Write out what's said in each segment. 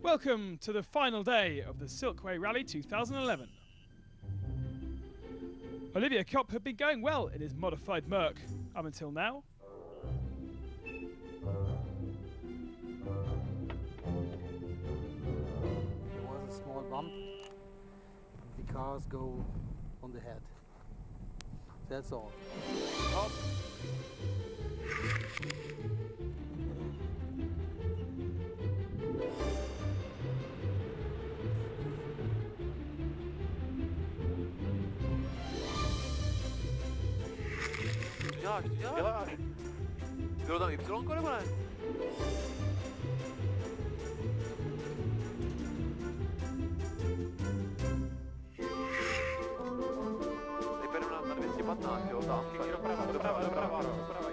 Welcome to the final day of the Silkway Rally 2011. Olivier Kopp had been going well in his modified Merc up until now. There was a small bump. The cars go on the head. That's all. Oh. Jak? Bylo tam Y nebo ne? Teď půjdu na 215, jo, tam. Doprava, no, tak.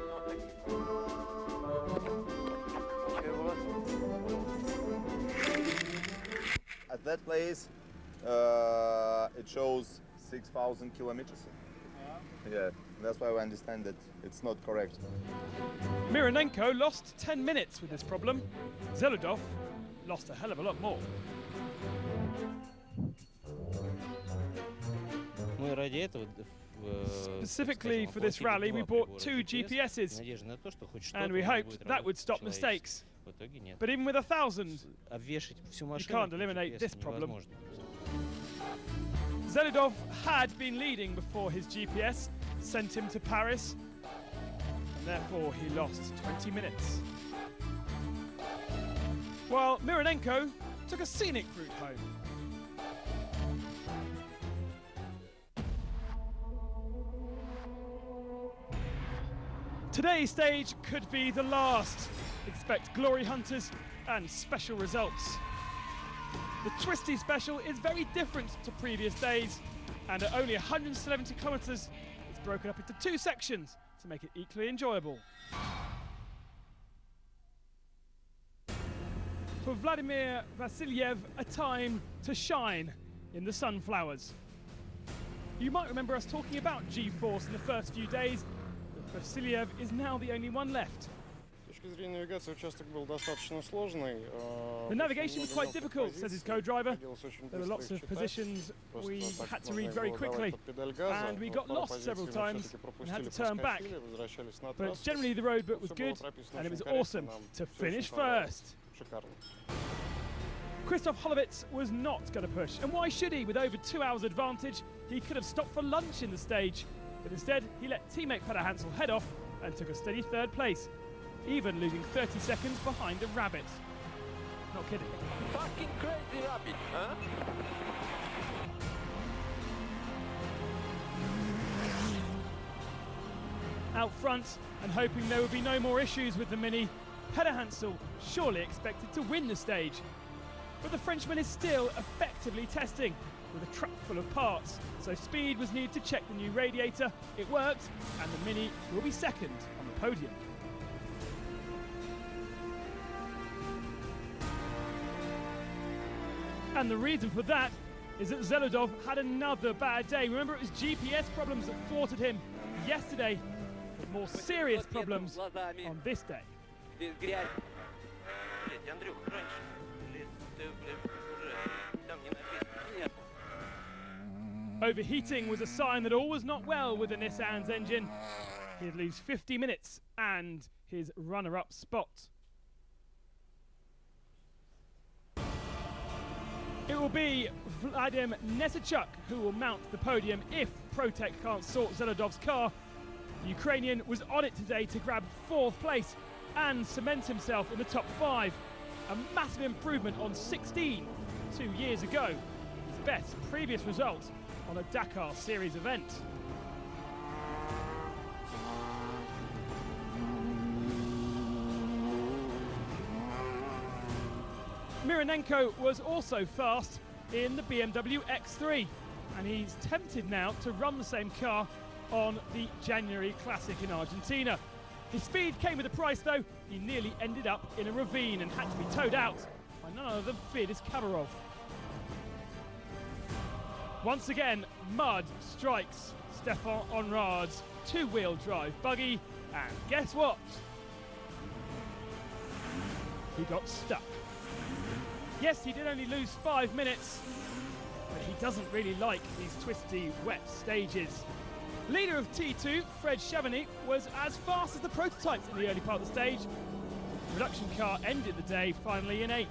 At that place, it shows 6,000 kilometers. Yeah, that's why I understand that it's not correct. Mironenko lost 10 minutes with this problem. Zeludov lost a hell of a lot more. Specifically for this rally, we bought 2 GPSs, and we hoped that would stop mistakes. But even with 1,000, you can't eliminate this problem. Zeludov had been leading before his GPS sent him to Paris, and therefore he lost 20 minutes. While Mironenko took a scenic route home. Today's stage could be the last. Expect glory hunters and special results. The Twisty Special is very different to previous days, and at only 170 kilometers, it's broken up into 2 sections to make it equally enjoyable. For Vladimir Vasilyev, a time to shine in the sunflowers. You might remember us talking about G-Force in the first few days, but Vasilyev is now the only one left. The navigation was quite difficult, says his co-driver. There were lots of positions we had to read very quickly, and we got lost several times and had to turn back. But generally the roadbook was good, and it was awesome to finish first. Christoph Holovitz was not going to push, and why should he? With over 2 hours advantage, he could have stopped for lunch in the stage, but instead he let teammate Petter Hansel head off and took a steady 3rd place, even losing 30 seconds behind the Rabbit. Not kidding. Fucking crazy Rabbit, huh? Out front and hoping there would be no more issues with the Mini, Petter Hansel surely expected to win the stage. But the Frenchman is still effectively testing with a truck full of parts, so speed was needed to check the new radiator. It worked, and the Mini will be second on the podium. And the reason for that is that Zeludov had another bad day. Remember, it was GPS problems that thwarted him yesterday, but more serious problems on this day. Overheating was a sign that all was not well with the Nissan's engine. He'd lose 50 minutes and his runner-up spot. It will be Vadim Nesachuk who will mount the podium if Protec can't sort Zeludov's car. The Ukrainian was on it today to grab 4th place and cement himself in the top 5. A massive improvement on 16 2 years ago. His best previous result on a Dakar Series event. Mironenko was also fast in the BMW X3, and he's tempted now to run the same car on the January Classic in Argentina. His speed came with a price though. He nearly ended up in a ravine and had to be towed out by none other than Fedis Kabarov. Once again, mud strikes Stefan Onrad's 2-wheel drive buggy, and guess what? He got stuck. Yes, he did only lose 5 minutes, but he doesn't really like these twisty, wet stages. Leader of T2, Fred Chavanny, was as fast as the prototypes in the early part of the stage. The production car ended the day finally in 8th.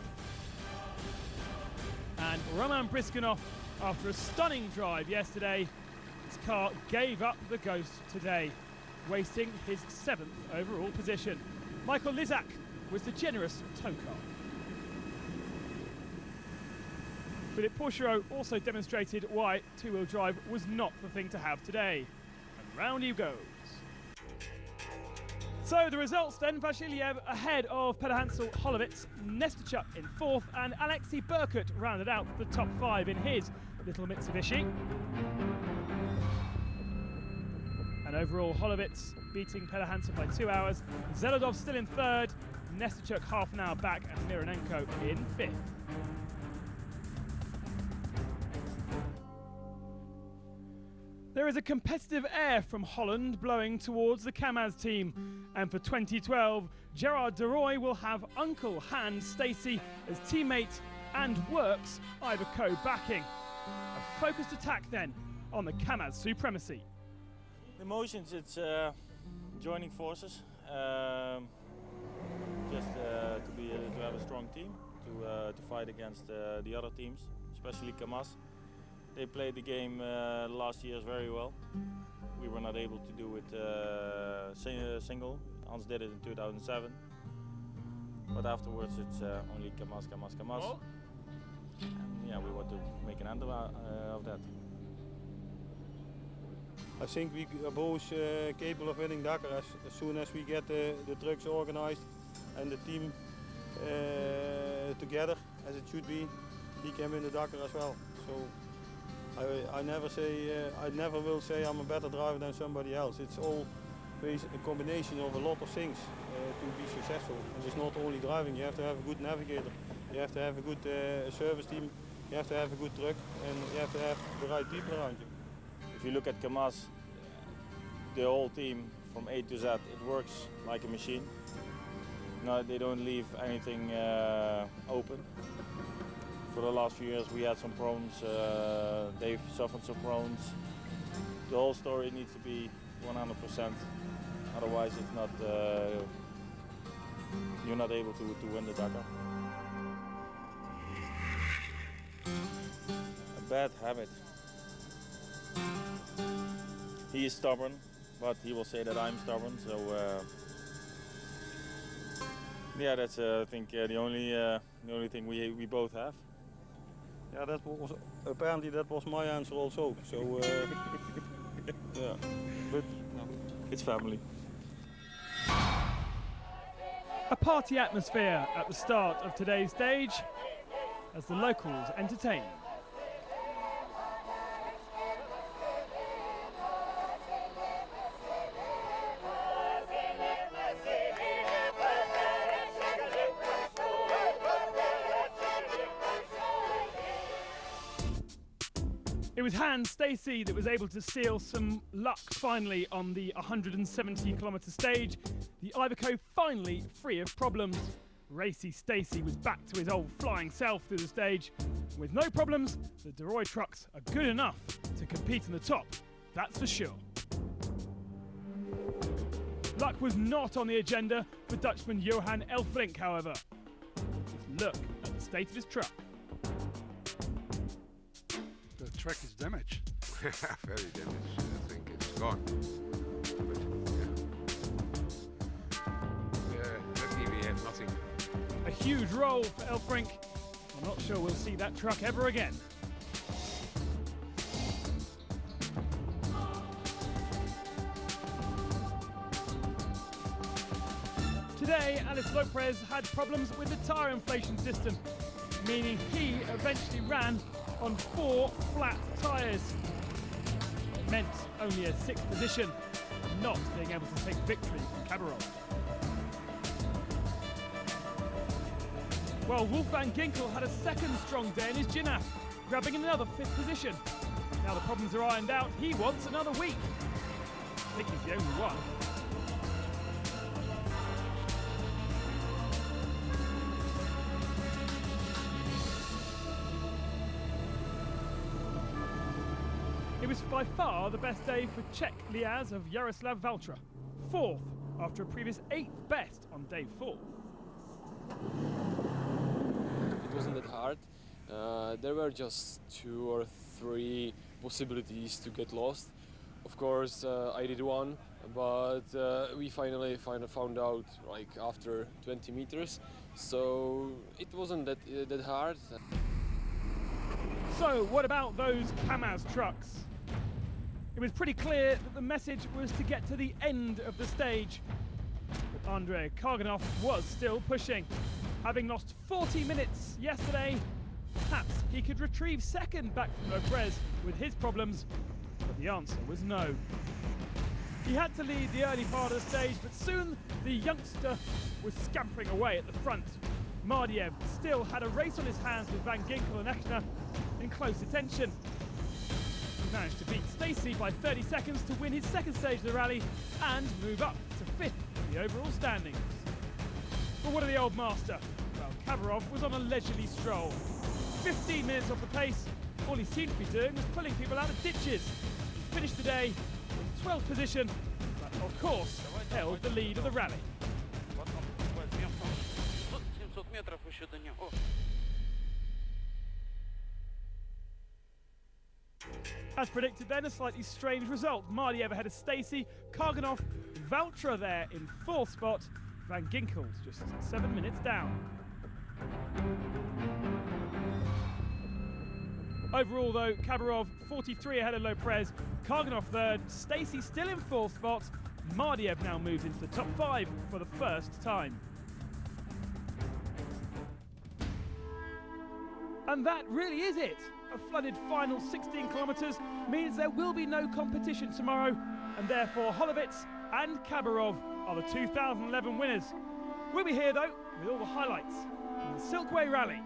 And Roman Briskanov, after a stunning drive yesterday, his car gave up the ghost today, wasting his 7th overall position. Michael Lizak was the generous tow car. Philippe Pourchareau also demonstrated why two-wheel drive was not the thing to have today. And round he goes. So the results then: Vasiliev ahead of Peter Hansel, Holovitz, Nesterchuk in 4th, and Alexei Burkut rounded out the top 5 in his little Mitsubishi. And overall, Holovitz beating Peter Hansel by 2 hours. Zelodov still in 3rd, Nesterchuk half an hour back, and Mironenko in 5th. There is a competitive air from Holland blowing towards the Kamaz team, and for 2012, Gerard de Rooij will have Uncle Hans Stacey as teammate and Works Iveco backing. A focused attack then on the Kamaz supremacy. Emotions, it's joining forces, just to have a strong team, to fight against the other teams, especially Kamaz. They played the game last year very well. We were not able to do it single. Hans did it in 2007. But afterwards it's only Kamaz. Oh. And yeah, we want to make an end of that. I think we are both capable of winning Dakar as soon as we get the trucks organized and the team together as it should be. He can win the Dakar as well. So I never will say I'm a better driver than somebody else. It's always a combination of a lot of things to be successful. And it's not only driving. You have to have a good navigator. You have to have a good service team. You have to have a good truck, and you have to have the right people around you. If you look at Kamaz, the whole team from A to Z, it works like a machine. No, they don't leave anything open. For the last few years we had some problems, they've suffered some problems. The whole story needs to be 100%, otherwise it's not, you're not able to win the Dakar. A bad habit. He is stubborn, but he will say that I'm stubborn, so yeah, that's I think the only thing we both have. Yeah, that was apparently that was my answer also. So yeah, but no. It's family. A party atmosphere at the start of today's stage as the locals entertain. It was Hans Stacey that was able to steal some luck finally on the 170-kilometre stage. The Iveco finally free of problems. Racy Stacey was back to his old flying self through the stage. With no problems, the de Rooij trucks are good enough to compete in the top, that's for sure. Luck was not on the agenda for Dutchman Johan Elfrink, however. Just look at the state of his truck. The track is damaged. Very damaged. I think it's gone. But luckily we have nothing. A huge roll for Elfrink. I'm not sure we'll see that truck ever again. Today, Alex Lopez had problems with the tyre inflation system, meaning he eventually ran on 4 flat tyres. It meant only a 6th position, not being able to take victory from Cabarol. Well, Wolfgang Ginkel had a 2nd strong day in his Ginaf, grabbing another 5th position. Now the problems are ironed out, he wants another week. I think he's the only one. was by far the best day for Czech Liaz of Jaroslav Valtra, 4th after a previous 8th best on day 4. It wasn't that hard. There were just 2 or 3 possibilities to get lost. Of course, I did one, but we finally found out like after 20 meters. So it wasn't that hard. So what about those KAMAZ trucks? It was pretty clear that the message was to get to the end of the stage. But Andrei Karganov was still pushing. Having lost 40 minutes yesterday, perhaps he could retrieve second back from Loprez with his problems, but the answer was no. He had to lead the early part of the stage, but soon the youngster was scampering away at the front. Mardiev still had a race on his hands with Van Ginkel and Echner in close attention. He managed to beat Stacey by 30 seconds to win his second stage of the rally and move up to 5th in the overall standings. But what of the old master? Well, Khabarov was on a leisurely stroll. 15 minutes off the pace, all he seemed to be doing was pulling people out of ditches. He finished the day in 12th position, but of course held the lead of the rally. As predicted then, a slightly strange result. Mardiev ahead of Stacey, Karganov, Valtra there in 4th spot, Van Ginkel's just 7 minutes down. Overall though, Khabarov 43 ahead of Loprez, Karganov 3rd, Stacey still in 4th spot, Mardiev now moves into the top 5 for the first time. And that really is it. A flooded final 16 kilometres means there will be no competition tomorrow, and therefore Holovitz and Khabarov are the 2011 winners. We'll be here though with all the highlights from the Silkway Rally.